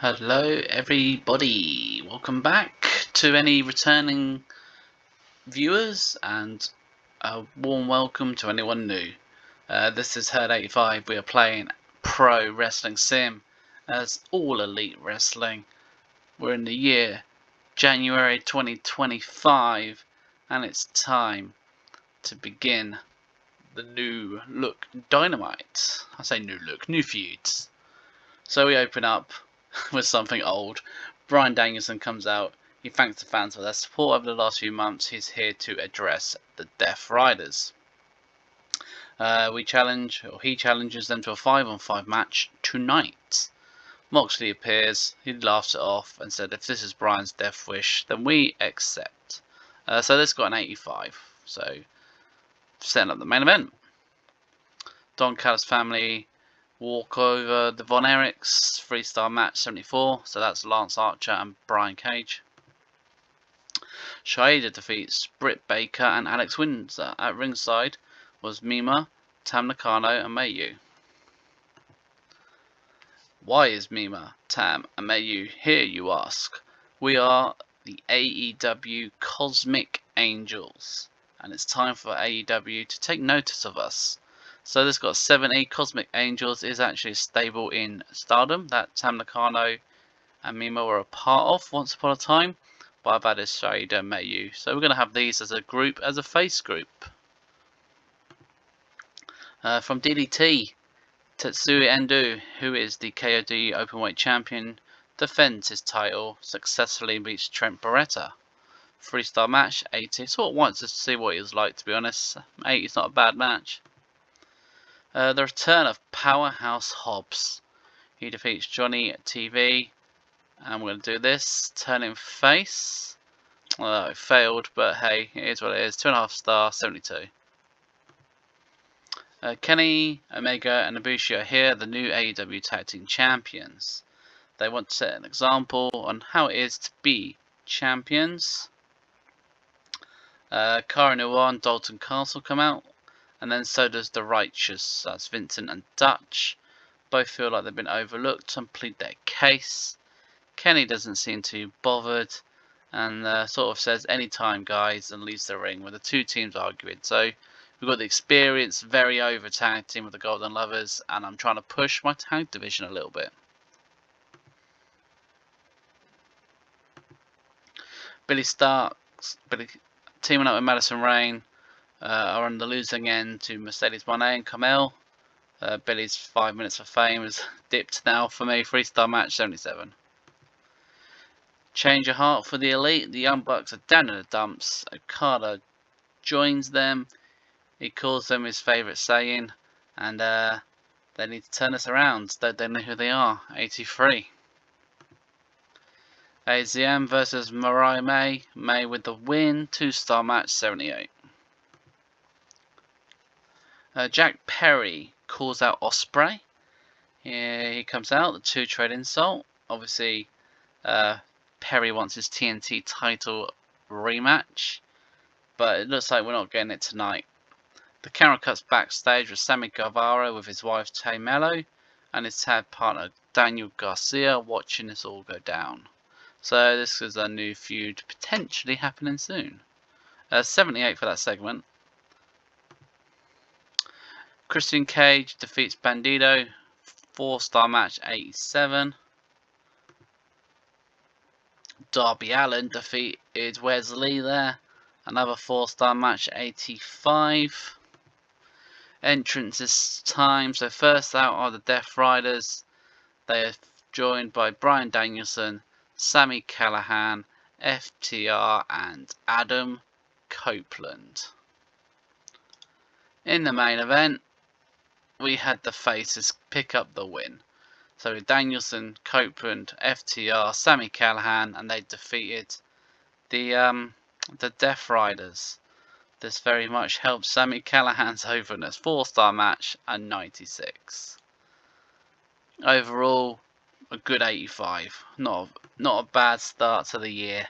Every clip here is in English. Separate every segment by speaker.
Speaker 1: Hello everybody, welcome back to any returning viewers and a warm welcome to anyone new. This is Herd 85, we are playing Pro Wrestling Sim as All Elite Wrestling. We're in the year January 2025 and it's time to begin the new look Dynamite. I say new look, new feuds. So we open up with something old. Bryan Danielson comes out. He thanks the fans for their support over the last few months. He's here to address the Death Riders. He challenges them to a 5-on-5 match tonight. Moxley appears. He laughs it off and said, "If this is Bryan's death wish, then we accept." So this got an 85. So setting up the main event. Don Callis family walk over the Von Erichs, 3-star match 74, so that's Lance Archer and Brian Cage. Shida defeats Britt Baker and Alex Windsor. At ringside was Mima, Tam Nakano and Mayu. Why is Mima, Tam and Mayu here, you ask? We are the AEW Cosmic Angels, and it's time for AEW to take notice of us. So this got 70. Cosmic Angels is actually a stable in Stardom that Tam Nakano and Mima were a part of once upon a time. But I've added Shida and Mayu. So we're going to have these as a group, as a face group. From DDT, Tetsuya Endo, who is the KOD Openweight Champion, defends his title, successfully beats Trent Beretta. 3-star match, 80. Sort of wanted to see what he was like, to be honest. 80 is not a bad match. The return of Powerhouse Hobbs. He defeats Johnny TV. And we're going to do this. Turn him face. Well, it failed, but hey, it is what it is. 2.5 star, 72. Kenny, Omega, and Ibushi are here, the new AEW Tag Team Champions. They want to set an example on how it is to be champions. Cara Noir and Dalton Castle come out. And then so does the Righteous, that's Vincent and Dutch. Both feel like they've been overlooked and plead their case. Kenny doesn't seem too bothered and sort of says, "Anytime, guys," and leaves the ring with the two teams arguing. So we've got the experienced, very over tag team with the Golden Lovers, and I'm trying to push my tag division a little bit. Billy teaming up with Madison Rayne. Are on the losing end to Mercedes Moné and Camille. Billy's 5 minutes of fame has dipped now for me. 3-star match, 77. Change of heart for the Elite. The Young Bucks are down in the dumps. Okada joins them. He calls them his favourite saying. And they need to turn this around. They know who they are. 83. AZM versus Mariah May. May with the win. 2-star match, 78. Jack Perry calls out Ospreay. He comes out, the two trade insult. Obviously, Perry wants his TNT title rematch, but it looks like we're not getting it tonight. The camera cuts backstage with Sammy Guevara with his wife Tay Mello and his tag partner Daniel Garcia watching this all go down. So this is a new feud potentially happening soon. 78 for that segment. Christian Cage defeats Bandido. 4-star match, 87. Darby Allin defeated Wesley there. Another 4-star match, 85. Entrance this time. So first out are the Death Riders. They are joined by Bryan Danielson, Sami Callihan, FTR and Adam Copeland. In the main event, we had the faces pick up the win. So Danielson, Copeland, FTR, Sami Callihan, and they defeated the Death Riders. This very much helped Sami Callihan's overness. 4-star match and 96. Overall, a good 85. Not a bad start to the year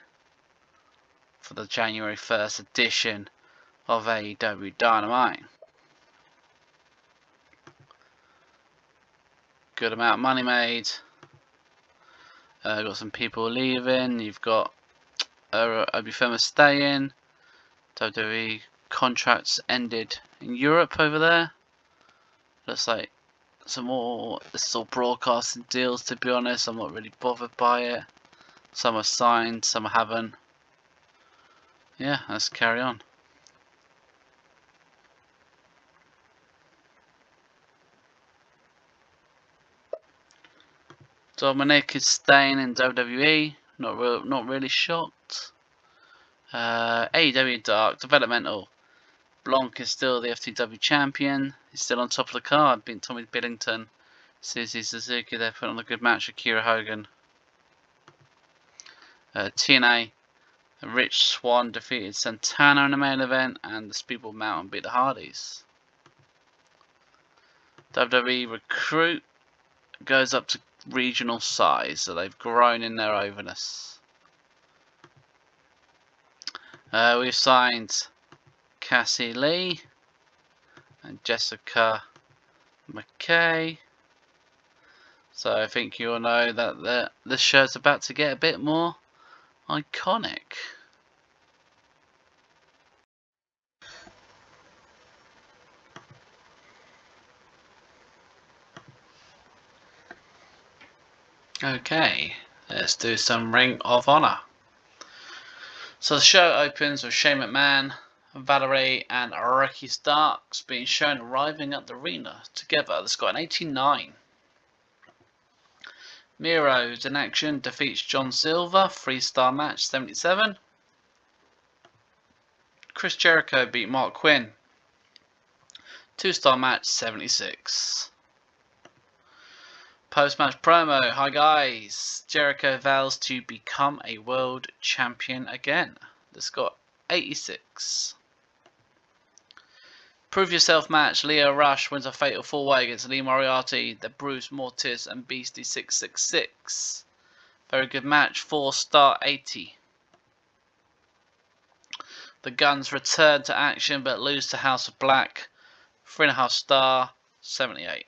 Speaker 1: for the January 1st edition of AEW Dynamite. Good amount of money made. Got some people leaving. You've got Obafemi staying. WWE contracts ended in Europe over there. Looks like some more. This is all broadcasting deals. To be honest, I'm not really bothered by it. Some are signed, some haven't. Yeah, let's carry on. Dominic is staying in WWE. Not really shocked. AEW Dark Developmental. Blanc is still the FTW champion. He's still on top of the card, beating Tommy Billington. Suzuki Suzuki, they're putting on a good match with Kira Hogan. TNA. Rich Swann defeated Santana in the main event, and the Speedball Mountain beat the Hardys. WWE Recruit goes up to regional size, so they've grown in their overness. We've signed Cassie Lee and Jessica McKay. So I think you all know that this show's about to get a bit more iconic. Okay, let's do some Ring of Honor. So the show opens with Shane McMahon, Valerie and Ricky Starks being shown arriving at the arena together. This got an 89. Miro's in action, defeats John Silver, 3-star match, 77. Chris Jericho beat Mark Quinn, 2-star match, 76. Post-match promo. Hi guys, Jericho vows to become a world champion again. This got 86. Prove yourself match. Leo Rush wins a fatal 4-way against Lee Moriarty, the Bruce Mortis and Beastie 666. Very good match, 4-star 80. The Guns return to action but lose to House of Black, 3.5-star 78.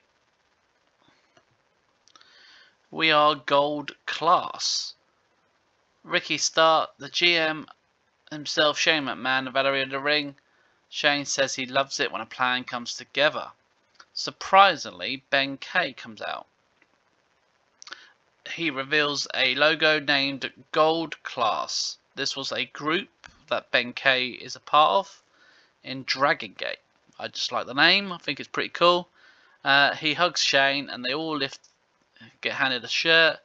Speaker 1: We are gold class. Ricky Stark, the GM himself, Shane McMahon, and Valerie in the ring. Shane says he loves it when a plan comes together. Surprisingly, Ben Kay comes out. He reveals a logo named Gold Class. This was a group that Ben Kay is a part of in Dragon Gate. I just like the name. I think it's pretty cool. He hugs Shane and they all get handed a shirt.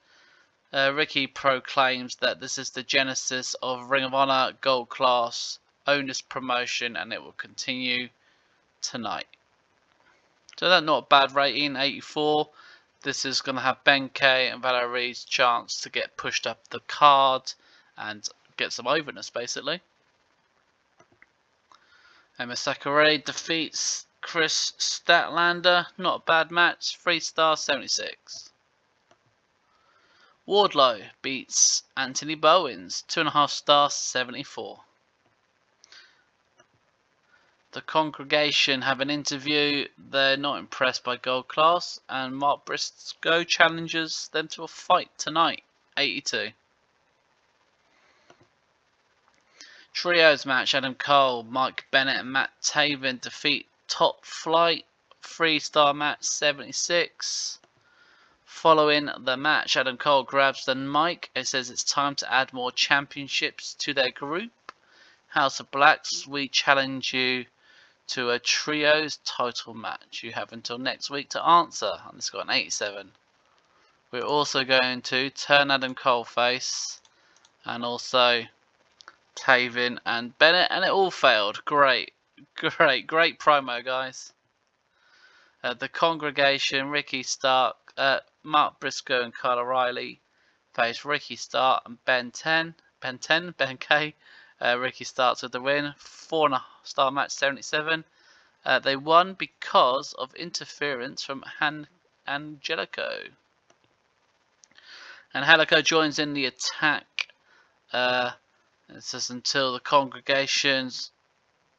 Speaker 1: Ricky proclaims that this is the genesis of Ring of Honor Gold Class, own this promotion and it will continue tonight. So that's not a bad rating, 84. This is going to have Ben Kay and Valerie's chance to get pushed up the card and get some overness basically. Emma Sakurai defeats Chris Statlander, not a bad match, 3-star 76. Wardlow beats Anthony Bowens, 2.5-star 74. The congregation have an interview. They're not impressed by Gold Class, and Mark Briscoe challenges them to a fight tonight, 82. Trios match, Adam Cole, Mike Bennett and Matt Taven defeat Top Flight, 3-star match, 76. Following the match, Adam Cole grabs the mic and says it's time to add more championships to their group. House of Blacks, we challenge you to a trios title match. You have until next week to answer. And it's got an 87. We're also going to turn Adam Cole face and also Taven and Bennett, and it all failed. Great promo, guys. The congregation, Ricky Stark, Mark Briscoe and Kyle O'Reilly face Ricky Stark and Ben Kay. Ricky starts with the win, 4.5-star match, 77. They won because of interference from Angelico. And Angelico joins in the attack. It says until the congregation's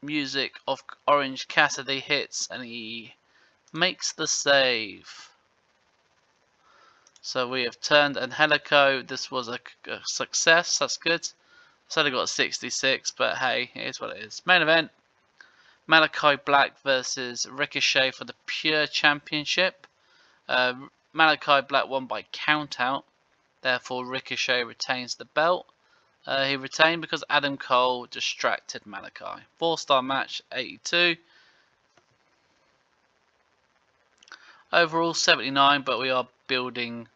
Speaker 1: music of Orange Cassidy hits and he makes the save. So we have turned Angelico. This was a success. That's good. It's only got 66, but hey, it is what it is. Main event: Malachi Black versus Ricochet for the Pure Championship. Malachi Black won by countout. Therefore, Ricochet retains the belt. He retained because Adam Cole distracted Malachi. 4-star match, 82. Overall 79, but we are building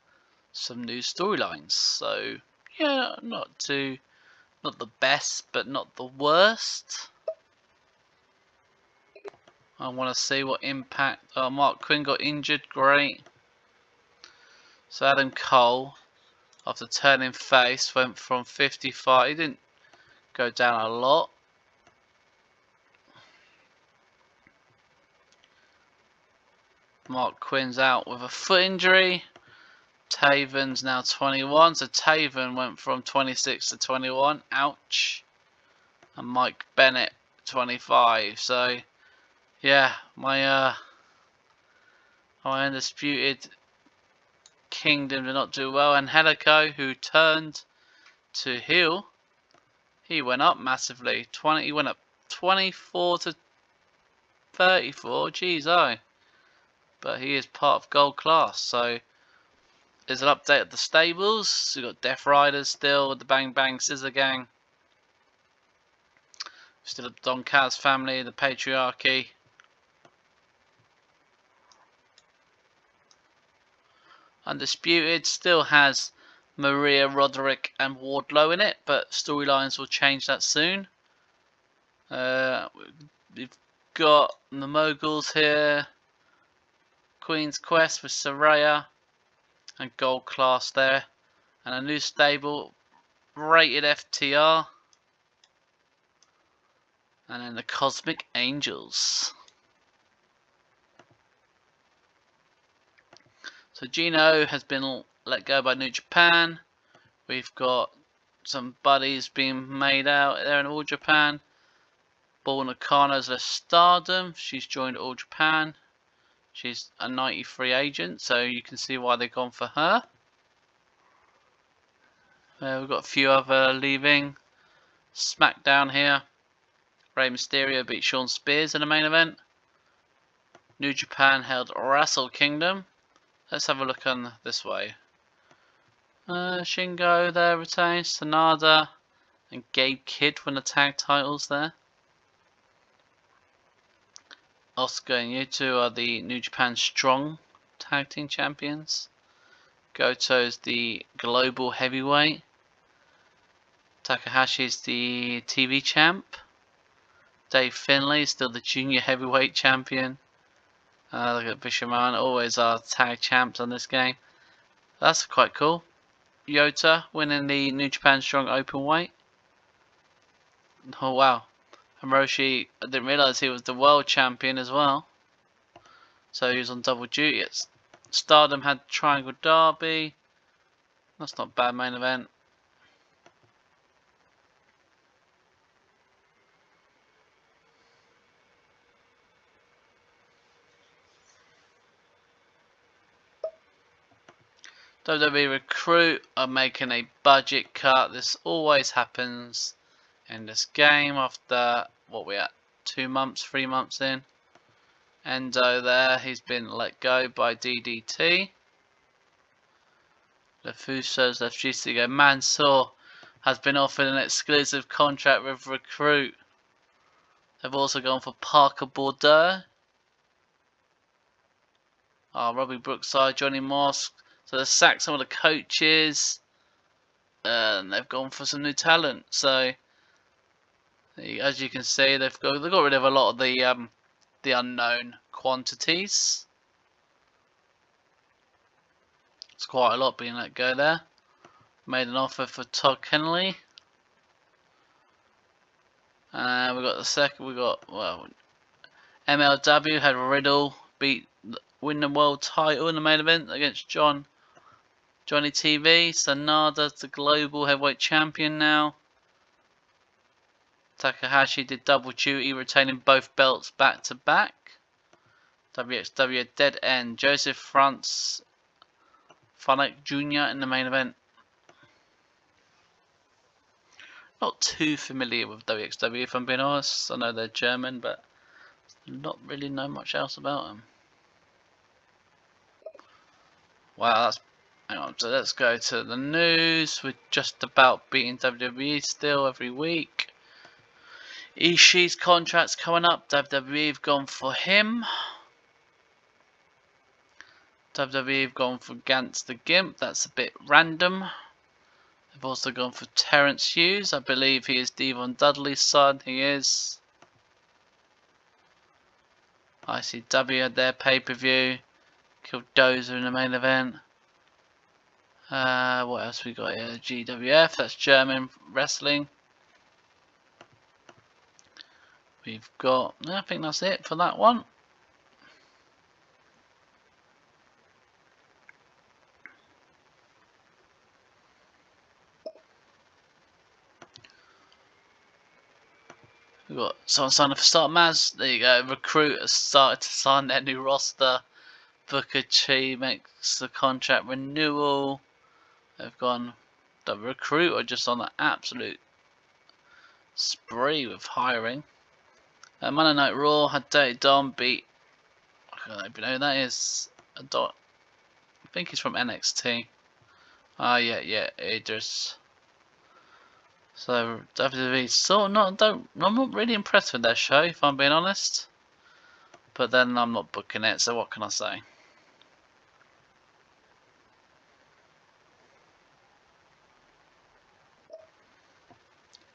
Speaker 1: some new storylines. So yeah, not the best, but not the worst. I want to see what impact. Mark Quinn got injured. Great. So Adam Cole, after turning face, went from 55. He didn't go down a lot. Mark Quinn's out with a foot injury. Taven's now 21. So Taven went from 26 to 21. Ouch. And Mike Bennett 25. So yeah, my undisputed kingdom did not do well. And Angelico, who turned to heel, he went up massively. He went up 24 to 34. Jeez, oh. But he is part of Gold Class. So there's an update of the stables. We've got Death Riders still with the Bang Bang Scissor Gang. Still the Don Kaz family, the Patriarchy. Undisputed still has Maria, Roderick and Wardlow in it, but storylines will change that soon. We've got the Moguls here, Queen's Quest with Saraya and Gold Class there, and a new stable, Rated FTR, and then the Cosmic Angels. So Gino has been let go by New Japan. We've got some buddies being made out there in All Japan. Bull Nakano's left Stardom. She's joined All Japan. She's a 93 agent, so you can see why they've gone for her. We've got a few other leaving. SmackDown here. Rey Mysterio beat Shawn Spears in the main event. New Japan held Wrestle Kingdom. Let's have a look on this way. Shingo there retains. Sanada and Gabe Kidd won the tag titles there. Oscar and Yuto are the New Japan Strong Tag Team Champions. Goto's the Global Heavyweight. Takahashi's the TV Champ. Dave Finlay is still the Junior Heavyweight Champion. Look at Bishamon, always our tag champs on this game. That's quite cool. Yota winning the New Japan Strong Openweight. Oh wow. Hiroshi, I didn't realise he was the world champion as well. So he was on double duty. Stardom had Triangle Derby. That's not a bad main event. WWE Recruit are making a budget cut. This always happens in this game after, what we at, 2 months, 3 months in. Endo there, he's been let go by DDT. LeFuso's left GCGO. Mansoor has been offered an exclusive contract with Recruit. They've also gone for Parker Bordeaux. Robbie Brookside, Johnny Moss. So they've sacked some of the coaches. And they've gone for some new talent. So as you can see, they've got rid of a lot of the unknown quantities. It's quite a lot being let go there. Made an offer for Todd Kennelly. We got the second. We got MLW had Riddle win the world title in the main event against Johnny TV. Sanada's the global heavyweight champion now. Takahashi did double duty, retaining both belts back to back. WXW Dead End. Joseph France Stefanik Jr. in the main event. Not too familiar with WXW, if I'm being honest. I know they're German, but not really know much else about them. Wow, that's... Hang on, so let's go to the news. We're just about beating WWE still every week. Ishii's contract's coming up. WWE have gone for him. WWE have gone for Gantz the Gimp. That's a bit random. They've also gone for Terence Hughes. I believe he is Devon Dudley's son. He is. ICW had their pay-per-view. Killdozer in the main event. What else we got here? GWF, that's German wrestling. We've got, I think that's it for that one. We've got someone signing for Start Maz. There you go. Recruit has started to sign their new roster. Booker T makes the contract renewal. They've gone the Recruit are just on an absolute spree with hiring. Monday Night Raw had Dirty Dom beat, I don't even know who that is. I think he's from NXT. Yeah, Idris. So WWE, I'm not really impressed with their show, if I'm being honest. But then I'm not booking it, so what can I say?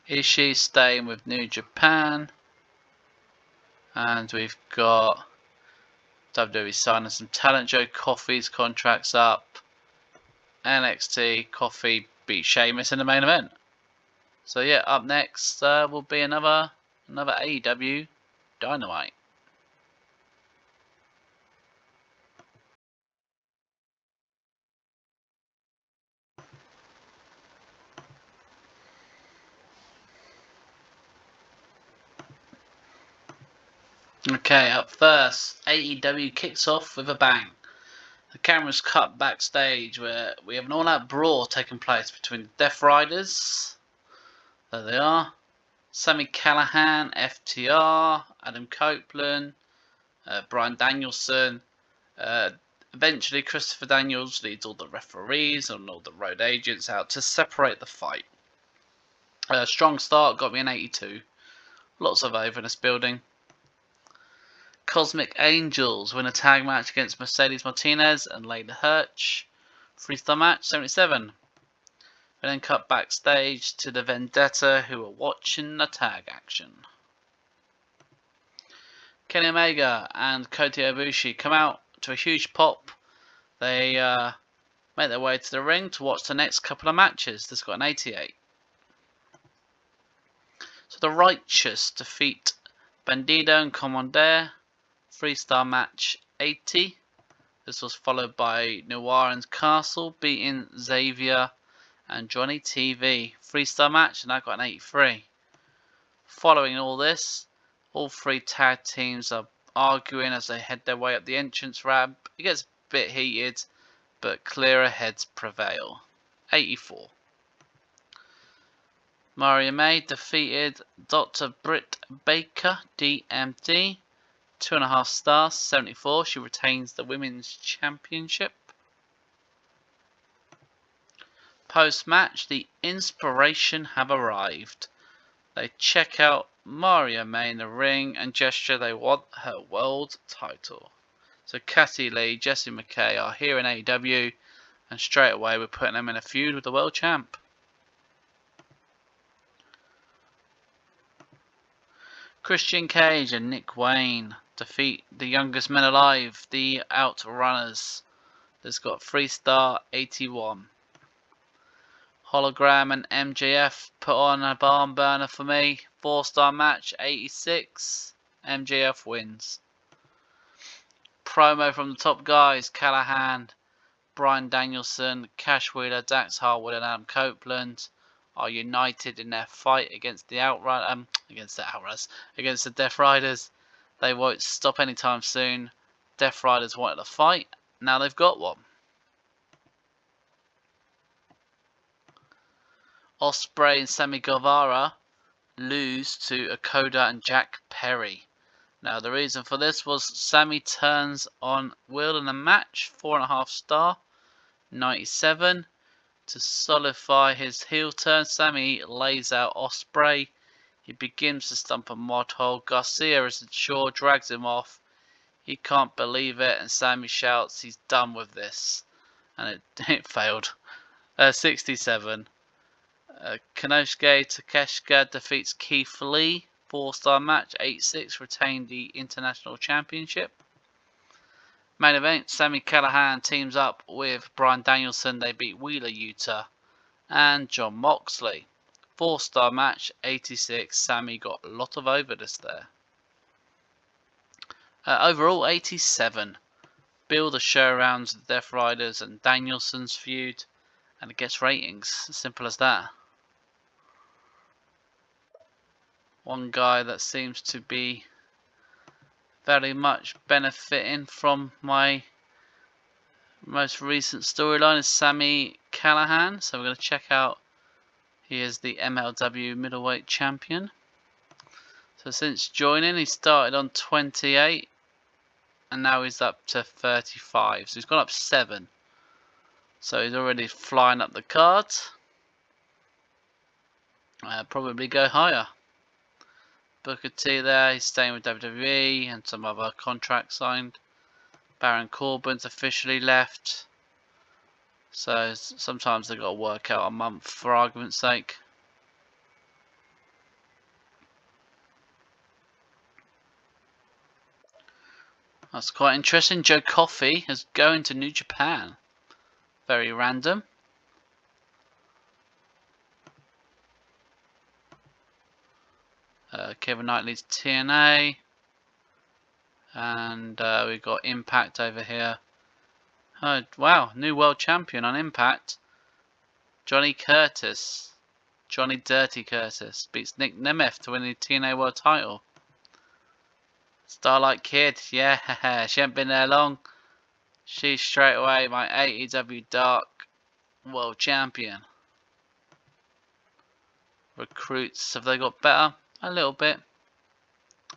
Speaker 1: Ishii staying with New Japan. And we've got WWE signing some talent. Joe Coffey's contracts up. NXT Coffey beat Sheamus in the main event. So yeah, up next will be another AEW Dynamite. Okay, up first, AEW kicks off with a bang. The camera's cut backstage where we have an all-out brawl taking place between the Death Riders. There they are. Sami Callihan, FTR, Adam Copeland, Bryan Danielson. Eventually, Christopher Daniels leads all the referees and all the road agents out to separate the fight. Strong start, got me an 82. Lots of over in this building. Cosmic Angels win a tag match against Mercedes Martinez and Layla Hirsch. 3-star match, 77. We then cut backstage to the Vendetta, who are watching the tag action. Kenny Omega and Kota Ibushi come out to a huge pop. They make their way to the ring to watch the next couple of matches. This got an 88. So the Righteous defeat Bandido and Commander. 3-star match, 80. This was followed by Noir and Castle beating Xavier and Johnny TV. 3-star match, and I got an 83. Following all this, all three tag teams are arguing as they head their way up the entrance ramp. It gets a bit heated, but clearer heads prevail. 84. Maria May defeated Dr. Britt Baker, DMD. 2.5 stars, 74. She retains the Women's Championship. Post-match, the Inspiration have arrived. They check out Maria May in the ring and gesture they want her world title. So Cassie Lee, Jessie McKay are here in AEW, and straight away we're putting them in a feud with the world champ. Christian Cage and Nick Wayne defeat the youngest men alive, the Outrunners. This got 3-star, 81. Hologram and MJF put on a barn burner for me. 4-star match, 86. MJF wins. Promo from the top guys: Callahan, Bryan Danielson, Cash Wheeler, Dax Harwood, and Adam Copeland are united in their fight against the against the Death Riders. They won't stop anytime soon. Death Riders wanted a fight. Now they've got one. Ospreay and Sammy Guevara lose to Okoda and Jack Perry. Now the reason for this was Sammy turns on Will in the match, 4.5 star, 97. To solidify his heel turn, Sammy lays out Ospreay. He begins to stump a mod hole. Garcia is unsure, drags him off. He can't believe it, and Sammy shouts he's done with this. And it failed. 67. Konosuke Takeshita defeats Keith Lee. 4-star match, 8-6, retained the International Championship. Main event, Sami Callihan teams up with Bryan Danielson. They beat Wheeler Yuta and Jon Moxley. 4-star match, 86. Sami got a lot of overness there. Overall, 87. Build a show around the Death Riders and Danielson's feud, and it gets ratings. Simple as that. One guy that seems to be very much benefiting from my most recent storyline is Sami Callihan. So we're going to check out. He is the MLW middleweight champion. So since joining, he started on 28. And now he's up to 35. So he's gone up 7. So he's already flying up the cards. Probably go higher. Booker T there, he's staying with WWE and some other contracts signed. Baron Corbin's officially left. So sometimes they've got to work out a month for argument's sake. That's quite interesting. Joe Coffey is going to New Japan. Very random. Kevin Knightley's TNA. And we've got Impact over here. Oh, wow, new world champion on Impact. Johnny Curtis. Johnny Dirty Curtis beats Nick Nemeth to win the TNA World title. Starlight Kid, yeah, she hasn't been there long. She's straight away my AEW Dark World Champion. Recruits, have they got better? A little bit.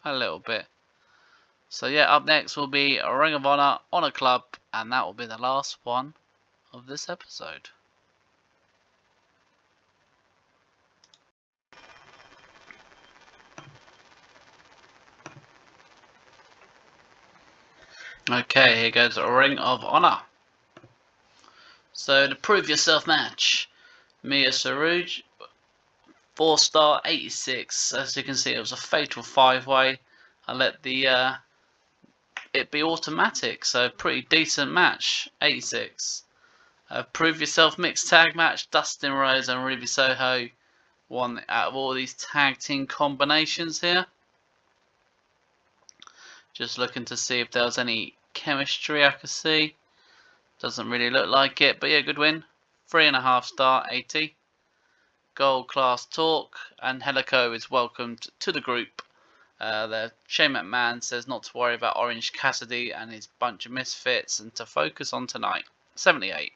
Speaker 1: A little bit. So yeah, up next will be Ring of Honor, Honor Club, and that will be the last one of this episode. Okay, here goes Ring of Honor. So the Prove Yourself match. Mia Sarouge, 4-star, 86. As you can see, it was a fatal 5-way. I let the it be automatic, so pretty decent match, 86. Prove Yourself mixed tag match. Dustin Rhodes and Ruby Soho won out of all these tag team combinations here. Just looking to see if there was any chemistry I could see. Doesn't really look like it, but yeah, good win. 3.5 star, 80. Gold class talk, and Helico is welcomed to the group. Shane McMahon says not to worry about Orange Cassidy and his bunch of misfits and to focus on tonight. 78.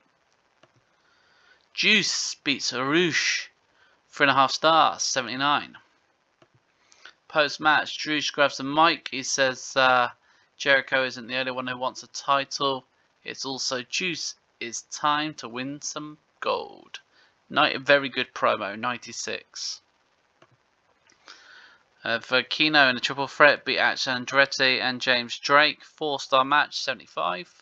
Speaker 1: Juice beats Arush. 3.5 stars, 79. Post-match, Juice grabs the mic. He says Jericho isn't the only one who wants a title. It's also Juice. It's time to win some gold. Very good promo, 96. For Kino in a triple threat, beat Action Andretti and James Drake. 4-star match, 75.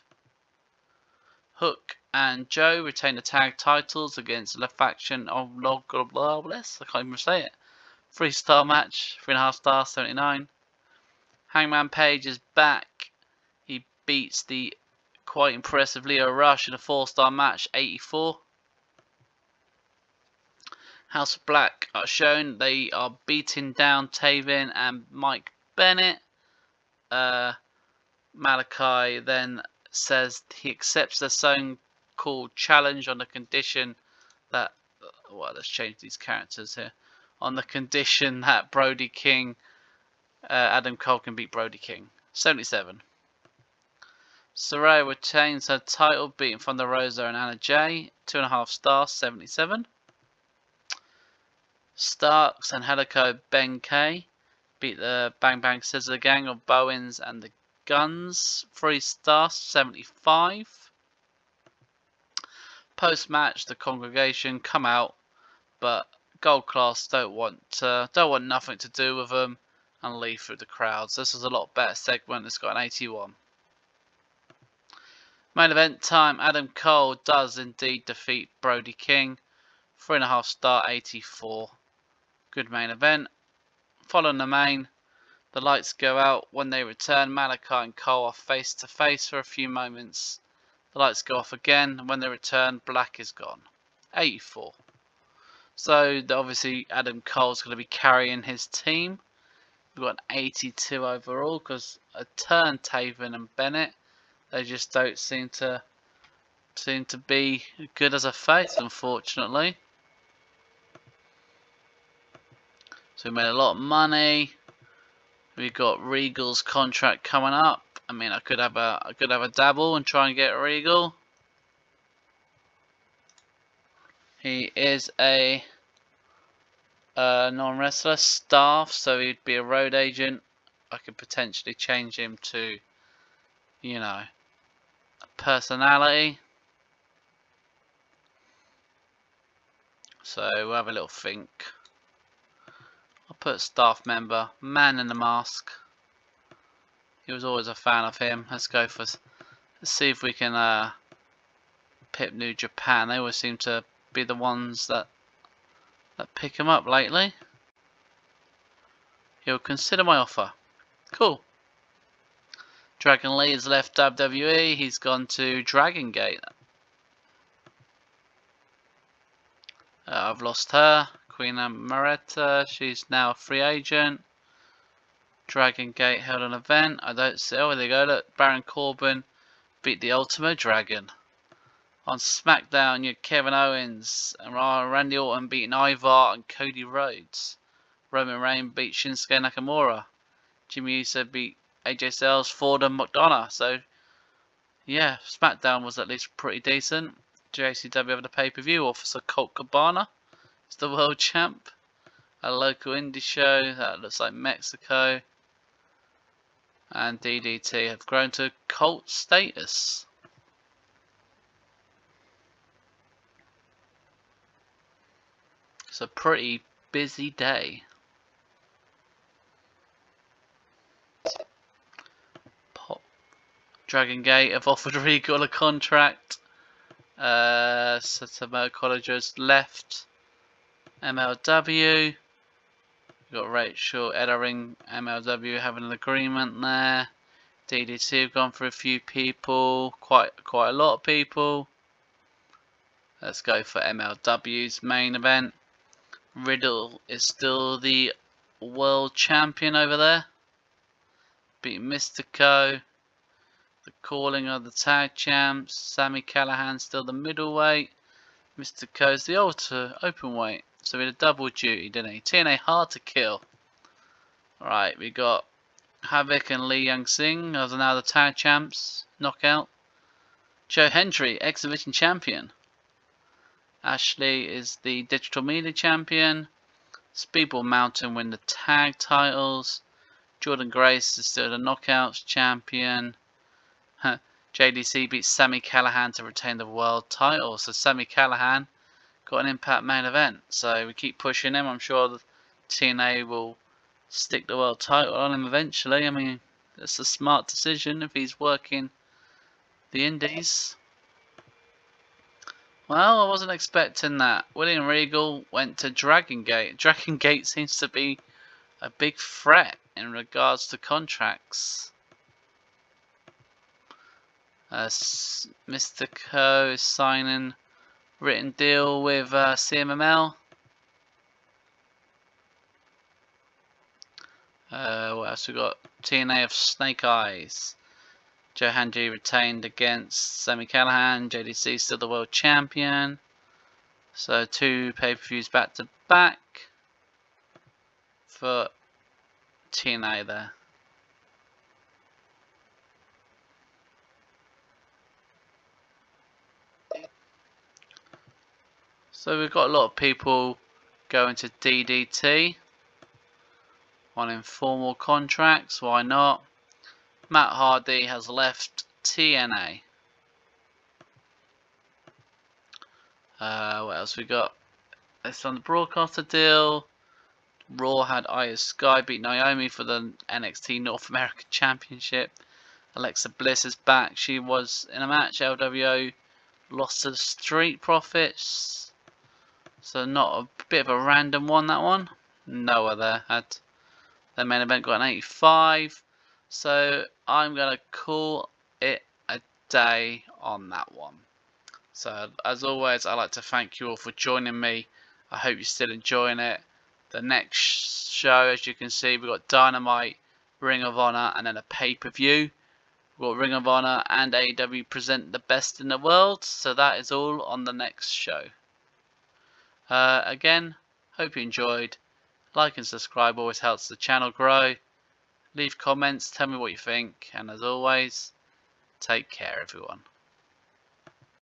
Speaker 1: Hook and Joe retain the tag titles against the faction of Logobless. I can't even say it. 3-star match, 3.5 stars, 79. Hangman Page is back. He beats the quite impressive Leo Rush in a 4-star match, 84. House of Black are shown. They are beating down Taven and Mike Bennett. Malachi then says he accepts the so-called challenge on the condition that... well, let's change these characters here. On the condition that Brody King, Adam Cole can beat Brody King. 77. Saraya retains her title, beating Thunder Rosa and Anna Jay. 2.5 stars, 77. Starks and Helico Benkei beat the Bang Bang Scissor Gang of Bowens and the Guns. 3 stars, 75. Post match, the congregation come out, but Gold Class don't want nothing to do with them and leave through the crowds. This is a lot better segment. It's got an 81. Main event time. Adam Cole does indeed defeat Brody King. 3.5 star, 84. Good main event. Following the main, the lights go out. When they return, Malachi and Cole are face to face for a few moments. The lights go off again, and when they return, Black is gone. 84. So obviously Adam Cole's going to be carrying his team. We've got an 82 overall because a turn Taven and Bennett, they just don't seem to be good as a face, unfortunately. So we made a lot of money. We got Regal's contract coming up. I mean, I could have a dabble and try and get Regal. He is a non-wrestler staff, so he'd be a road agent. I could potentially change him to, you know, a personality. So we'll have a little think. I'll put staff member, Man in the Mask. He was always a fan of him. Let's see if we can pip New Japan. They always seem to be the ones that pick him up lately. He'll consider my offer. Cool. Dragon Lee has left WWE. He's gone to Dragon Gate. I've lost her. Queen Maretta. She's now a free agent. Dragon Gate held an event. I don't see. Oh, there you go. Look, Baron Corbin beat the Ultimo Dragon. On SmackDown, you had Kevin Owens and Randy Orton beating Ivar and Cody Rhodes. Roman Reigns beat Shinsuke Nakamura. Jimmy Uso beat AJ Styles, Ford and McDonough. So, yeah, SmackDown was at least pretty decent. JCW have the pay-per-view. Officer Colt Cabana is the world champ. A local indie show that looks like Mexico. And DDT have grown to cult status. It's a pretty busy day. Dragon Gate have offered Regal a contract. Samoa College's left. MLW. We've got Rachel Ellering, MLW having an agreement there. DDT have gone for a few people. Quite a lot of people. Let's go for MLW's main event. Riddle is still the world champion over there. Beat Mystico. The calling of the tag champs. Sami Callihan still the middleweight. Mystico's the openweight. So we had a double duty, didn't he? TNA hard to kill. Alright, we got Havoc and Lee Young Sing are now the tag champs. Knockout. Joe Hendry, Exhibition champion. Ashley is the digital media champion. Speedball Mountain win the tag titles. Jordan Grace is still the knockouts champion. JDC beats Sami Callihan to retain the world title. So Sami Callihan got an Impact main event. So we keep pushing him. I'm sure the TNA will stick the world title on him eventually. I mean, it's a smart decision if he's working the indies. Well, I wasn't expecting that. William Regal went to Dragon Gate. Dragon Gate seems to be a big threat in regards to contracts. Mystico is signing written deal with CMML. What else we got? TNA of Snake Eyes. Joe Hendry retained against Sami Callihan. JDC still the world champion. So 2 pay-per-views back to back for TNA there. So we've got a lot of people going to DDT on informal contracts. Why not? Matt Hardy has left TNA. What else we got? It's on the broadcaster deal. Raw had Io Sky beat Naomi for the NXT North American Championship. Alexa Bliss is back. She was in a match. LWO lost to the Street Profits. So not a bit of a random one, that one. Noah there had their main event got an 85. So I'm going to call it a day on that one. So as always, I'd like to thank you all for joining me. I hope you're still enjoying it. The next show, as you can see, we've got Dynamite, Ring of Honor, and then a pay-per-view. We've got Ring of Honor and AEW present the best in the world. So that is all on the next show. Again, hope you enjoyed. Like and subscribe always helps the channel grow. Leave comments, tell me what you think. And as always, take care everyone.